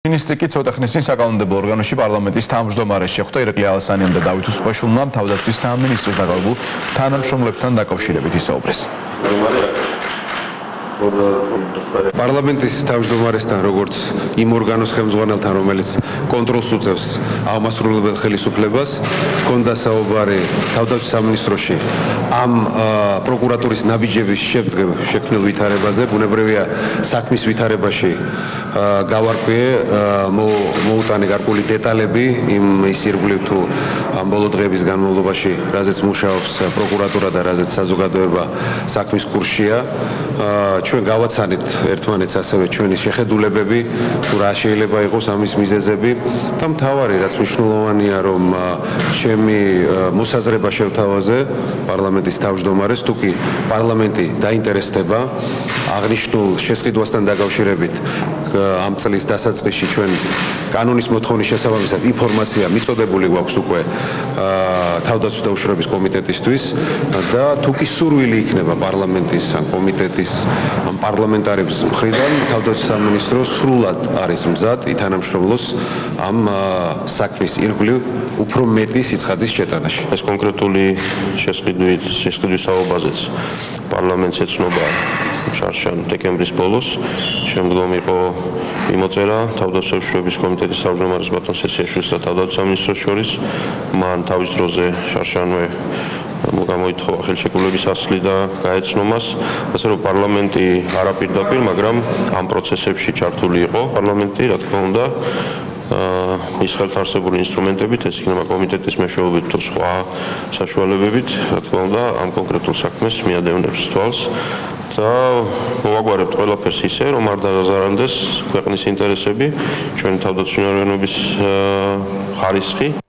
Ministriki ცოტა ხნის წინ საკანონმდებლო ორგანოში პარლამენტის თავმჯდომარეს შეხვდა ირაკლი ალასანიამ და დავით უსუპაშვილმა თავდაცვის სამინისტროს დაკავებულ თანამშრომლებთან დაკავშირებით ისაუბრეს. პარლამენტის თავმჯდომარესთან როგორც იმ ორგანოს ხელმძღვანელთან, რომელიც კონტროლს უწევს აღმასრულებელ ხელისუფლებას, ჰქონდა საუბარი თავდაცვის სამინისტროში ამ პროკურატურის ნაბიჯების შექმნილ ვითარებაზე, ბუნებრივია საქმის ვითარებაში გავარკვიე, მოუტანე გარკვეული დეტალები ის ირგვლივ თუ ამ ბოლო დღეების განმავლობაში, რაზეც მუშაობს პროკურატურა და რაზეც საზოგადოება საქმის კურსშია. ჩვენ გავაცანით ერთმანეთს ასევე ჩვენი შეხედულებები, თუ რა შეიძლება იყოს ამის მიზეზები და მთავარი რაც მნიშვნელოვანია, რომ ჩემი მოსაზრება შევთავაზე პარლამენტის თავმჯდომარეს, თუ კი პარლამენტი დაინტერესდება აღნიშნულ შესყიდვასთან დაკავშირებით ამ წლის დასაწყისში ჩვენ კანონის მოთხოვნის შესაბამისად ინფორმაცია მიწოდებული გვაქვს უკვე თავდაცვის და უშიშროების კომიტეტისთვის და თუ კი სურვილი იქნება პარლამენტის ან კომიტეტის ამ პარლამენტარების მხრიდან თავდაცვის სამინისტრო სრულად არის მზად ითანამშრომლოს ამ საქმის ირგვლივ უფრო მეტი სიცხადის შეტანაში. ეს კონკრეტული შესყიდვის თაობაზეც პარლამენტს ეცნობა შარშან დეკემბრის ბოლოს. შემდგომ იყო მიმოწერა თავდაცვის და უშიშროების კომიტეტის თავმჯდომარის ბატონ სესიაშვილის და თავდაცვის სამინისტროს შორის. მან თავის დროზე შარშანვე გამოითხოვა ხელშეკრულების ასლი და გაეცნო მას, ასე რომ პარლამენტი არაპირდაპირ, მაგრამ ამ პროცესებში ჩართული იყო პარლამენტი, რა თქმა უნდა, მის ხელთ არსებული ინსტრუმენტებით, ეს იქნება კომიტეტის მეშვეობით თუ სხვა საშუალებებით, რა თქმა უნდა, ამ კონკრეტულ საქმეს მიადევნებს თვალს და მოვაგვარებთ ყველაფერს ისე, რომ არ დაზარალდეს ქვეყნის ინტერესები, ჩვენი თავდაცვის ხარისხი.